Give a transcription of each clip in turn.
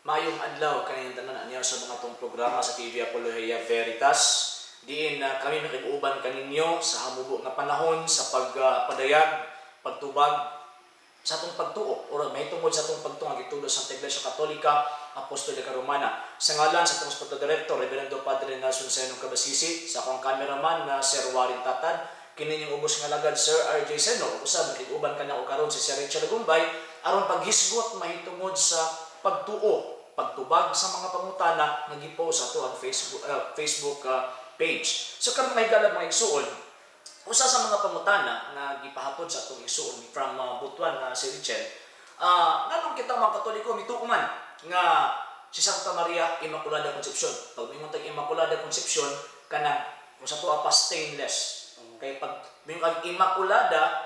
Maayong adlaw kaniyang tanan niya sa mga tong programa sa TV Apologia Veritas. Diin na kami nakig-uban kaninyo sa hamubo nga panahon sa pagpadayag, pagtubag sa atong pagtuo o may tungod sa atong pagtuo nga gitulo sa Iglesia Katolika Apostolika Romana. Sa ngalan sa atong Sporto Director Reverendo Padre Nelson Seno Cabasisi, sa akong cameraman na Sir Warren Tatad, kini ning ubos nga lagad Sir RJ Seno, usab nakig-uban kana o karon si Sir Richard Gumbay aron paghisgot mahitungod sa pagtuo, pagtubag sa mga pangutana nga gipost ato ang Facebook page. So karon may galad mga igsuon, usa sa mga pangutana nga gipahatod sa atong igsuon from Butuan na si Richard. Nganong kita mga Katoliko mituuman nga si Santa Maria Immaculada Concepcion. Pag mingon tag Immaculada Concepcion kanang kung sa tuwa pa stainless. Kay pag mingon Immaculada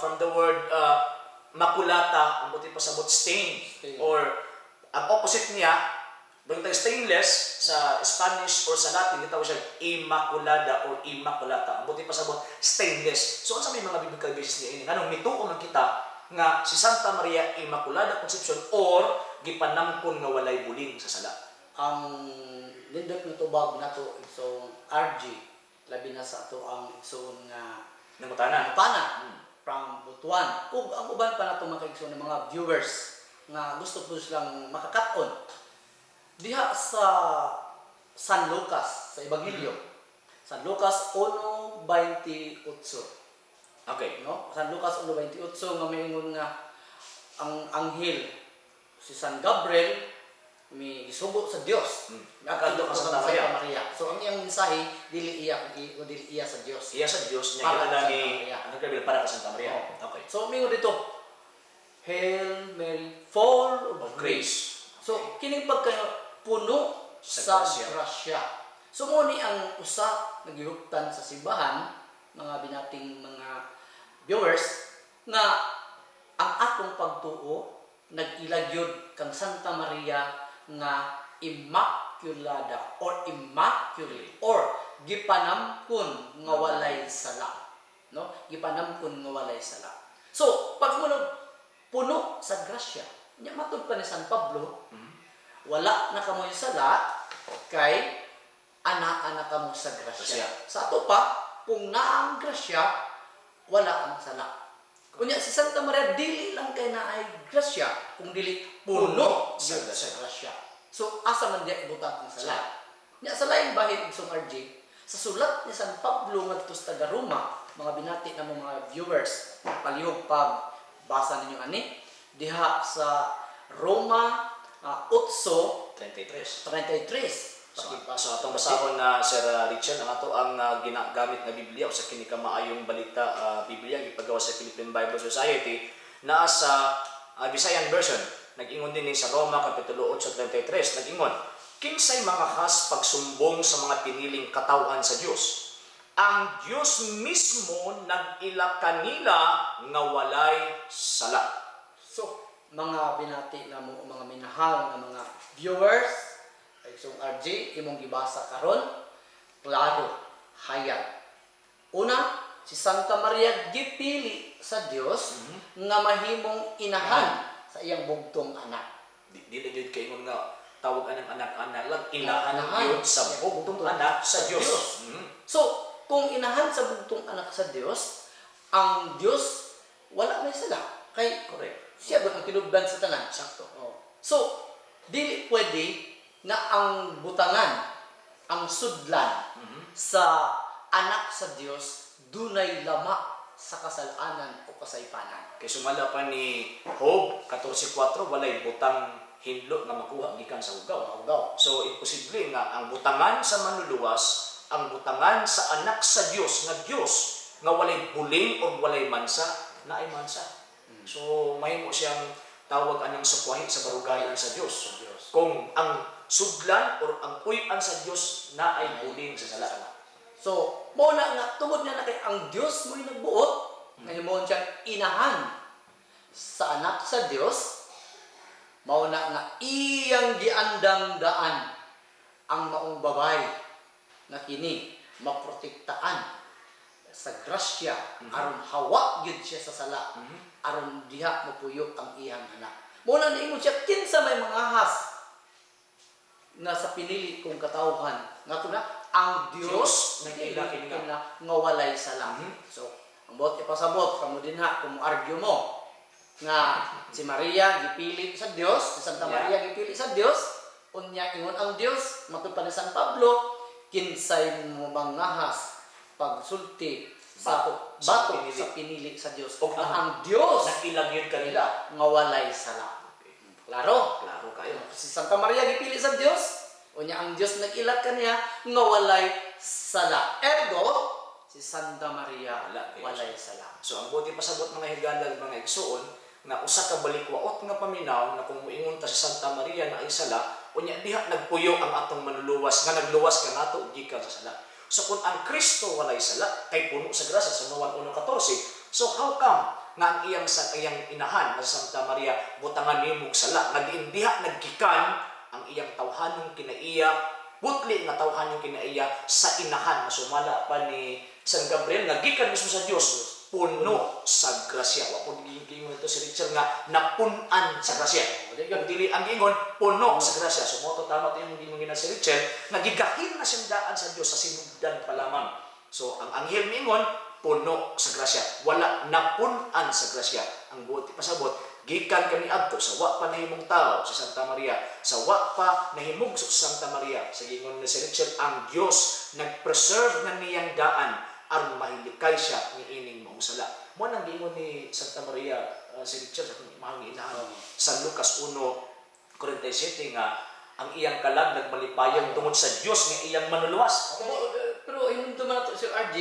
from the word makulata, ang buti pasabot stain. Or ang opposite niya, doon tayo stainless sa Spanish or sa Latin, gitawag siya Immaculada or Immaculata. Ang buti pasabot stainless. So, ano sa may mga biblical basis niya ini? Anong mituo man kita nga si Santa Maria Immaculada Concepcion or gipanamkon nga walay buling sa sala? Ang lindot na tubag na to, so RG, labi na sa ato ang igsoon nga Nangutana. from Butuan. Ug ang uban pa na itong mga igsoon ng mga viewers nga gusto po silang makakaton diha sa San Lucas sa Ebanghelyo. San Lucas 1:28. Okay. No? San Lucas 1:28 nga maingon nga ang anghel si San Gabriel may gisugo sa Dios. Nakadto ka sa Santa Maria. So ang iyang mensahe dili iya sa Dios. Iya sa Dios niya Para kita sa ni Santa Maria. ano kaya para ka Santa Maria. Okay. So mingon dito, Hail Mary, full of grace. So kining pagka puno sa grasya. So mo ni ang usa nagihuptan sa simbahan, mga binating mga viewers, nga ang atong pagtuo nag-ilagyod kang Santa Maria nga Immaculada or Immaculate or gipanamkon nga walay sala. No? Gipanamkon nga walay sala. So, pag puno sa grasya, nya matud pa ni San Pablo, wala na kamo sala kay ana kamo sa grasya. Sa ato pa, kung naang grasya, wala ang sala. Kunya si Santa Maria dili lang kay naay grasya, kung dili puno sa grasya. So asa man diya ibutat ng sala. Nya sa laing bahin isong RJ, sa sulat ni San Pablo ngadto sa taga Roma, mga binati na mga viewers, palihog pag basa ninyo ani diha sa Roma 8:33. So atong basahon na Sir Richard, ang ato ang ginagamit na Biblia o sa kini ka maayong balita Biblia gipagawa sa Philippine Bible Society naa sa Visayan version. Nag-ingon din ni sa Roma kapitulo 8:33, nag-ingon, kinsay makakas pagsumbong sa mga piniling katawhan sa Dios. Ang Dios mismo nag-ila kanila nga walay sala. So, mga binati na mo, mga minahal na mga viewers, ay isong RJ, imong gibasa karon, klaro, hayag. Una, si Santa Maria gipili sa Dios nga mahimong inahan sa iyang bugtong anak. Dili jud kay ingon nga tawag anang anak-anak lang inahan yun sa bugtong anak sa Dios. So, kung inahan sa bugtong anak sa Dios, ang Dios wala may sala. Kay Correct. siya ba ang tinubdan sa tanan? Sakto. So, dili pwede na ang butangan, ang sudlan sa anak sa Dios dunay lama sa kasalanan o kasaypanan. Kay sumala pa ni Job 14:4 walay butang hinlo nga makuha gikan sa ugaw. So imposible nga ang butangan sa manluluwas, ang butangan sa anak sa Dios nga walay buling o walay mansa na ay mansa. So mahimo siyang tawag anang sukwahi sa barugayan sa Dios. Kung ang sudlan or ang puy-an sa Dios na ay buling sa sala. So, mo na nga tungod na kay ang Dios mo'y nagbuot, mahimong siyang inahan sa anak sa Dios, mao na nga iyang giandang daan ang maong babay na kini maprotektaan sa grasya aron hawa gyud siya sa sala aron diha mapuyok ang iyang anak. Mo na niingon siya kinsa may mga ahas na sa pinili kong katawhan nga na ang Dios nag-ila kini nga. nga walay sala. So ang bot ipasabot kamo dinha kung argue mo nga si Maria gipili sa Dios, si Santa Maria gipili sa Dios, unya ingon ang Dios matupad ni San Pablo, kinsay mo mangahas pagsulti sa bato sa pinili sa Dios. O Ang Dios nag-ilang yun kanila. nga walay sala. Klaro? Klaro kayo. Si Santa Maria gipili sa Dios, unya ang Dios nag-ilat kaniya nga walay sala. Ergo si Santa Maria walay sala. So ang buti pasabot mga higala mga igsuon na usa ka balikwaot nga paminaw na kung muingon ta si Santa Maria na ay sala, unya diha nagpuyo ang atong manluluwas nga nagluwas ka nato gikan sa sala. So kung ang Kristo walay sala kay puno sa grasya sa Juan 1:14, so how come nga ang iyang inahan na Santa Maria butangan nimog sala nag-indiha naggikan ang iyang tawhanong kinaiya putli nga tawhanong kinaiya sa inahan na sumala pa ni San Gabriel nagikan mismo sa Dios puno sa grasya. Wa pud giingon ito si Richard nga napunan sa grasya. Yung dili ang ingon puno sa grasya. So mo to tama to yung giingon si Richard nagigahin na siyang daan sa Dios sa sinugdan pa lamang. So ang anghel mingon puno sa grasya, wala napunan sa grasya. Ang buti pasabot, gikan kami adto sa wa pa nahimong tao sa Santa Maria, sa wa pa nahimugso sa Santa Maria. Sa gingon ni si Richard, ang Dios nag-preserve na niyang daan aron mahilikay siya ni ining maong sala. Mo nang gingon ni Santa Maria si Richard sa mahang inahan sa Lucas 1:47 nga ang iyang kalag nagmalipayon tungod sa Dios nga iyang manuluwas. Pero inundo man nato Sir RJ,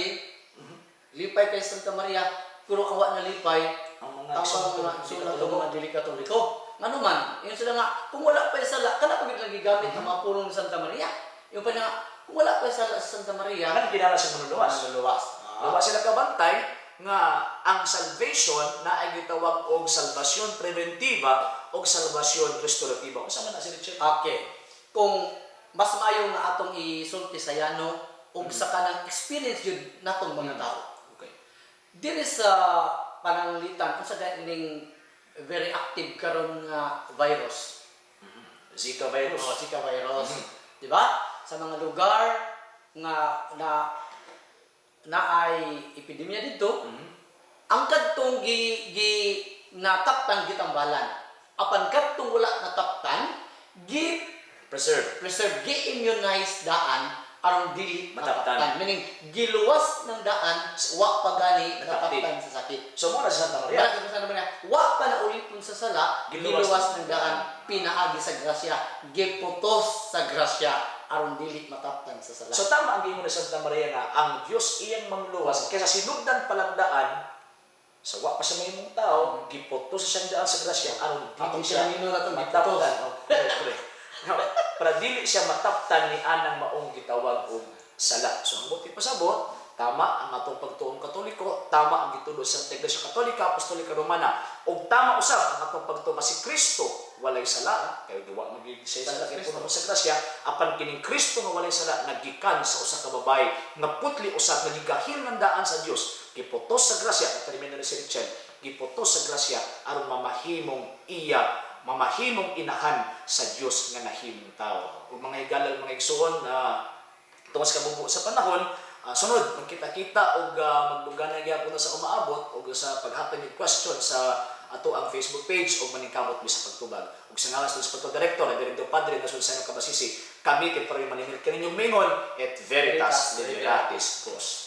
lipay kay Santa Maria, pero awa na lipay Ang mga ang mga sulat ng mga dili katoliko. Ngano man, yun sila nga, kung wala pa yung sala, kana pa lagi gamit ng mga pulong ni Santa Maria. Yung pa nga, kung wala pa yung sala sa Santa Maria, Kan kinala siya manuluwas. luwas. Wa sila kabantay nga ang salvation na ay gitawag og salvasyon preventiva o salvasyon restorativa. Unsa man na si Richard? Okay. Kung mas maayo nga atong isulti sa yano, o sa kanang experience yun natong mga tao. Okay. Dili sa pananglitan, kung sa ganing very active karon nga virus. Zika virus. Zika virus. Di ba? Sa mga lugar nga na ay epidemya dito, ang kadtong nataptan gitambalan. Apan kadtong wala nataptan, Preserve. gi-immunize daan aron dili Mataptan. mataptan. Meaning giluwas ng daan, wa pa gani nataptan sa sakit. So mo na sa Santa Maria. Maraming sa naman wa pa na ulipon sa sala, giluwas ng daan, pinaagi sa grasya, giputos sa grasya aron dili mataptan sa sala. So tama ang gingon ni Santa Maria nga ang Dios iyang mangluwas kaysa sinugdan palang daan sa wa pa sa mahimong tao giputos sa siyang daan sa grasya aron dili siya mataptan. Para dili siya mataptan ni anang maong gitawag og sala. So ang buti pasabot, tama ang atong pagtuong Katoliko, tama ang gitulo sa Iglesia Katolika, Apostolika Romana, ug tama usab ang atong pagtuo si Kristo walay sala, kay duwa magiging siya sa puno sa grasya, apan kining Kristo nga walay sala nagikan sa usa ka babae nga putli usab nagigahin ng daan sa Dios, giputos sa grasya, ang termino ni si Richard, giputos sa grasya aron mamahimong mamahimong inahan sa Dios nga nahimong tao. Kung mga higala mga igsuon tungod sa kabubuo sa panahon, sunod magkita-kita og magdugana gyapon sa umaabot og sa paghatag ng question sa ato ang Facebook page o maningkamot mi sa pagtubag. Ug sa ngalan sa Spiritual Director, Reverendo Padre Nasulsano Kabasisi, kami kay Pari Maningil kaninyong mingon et veritas liberatis cos.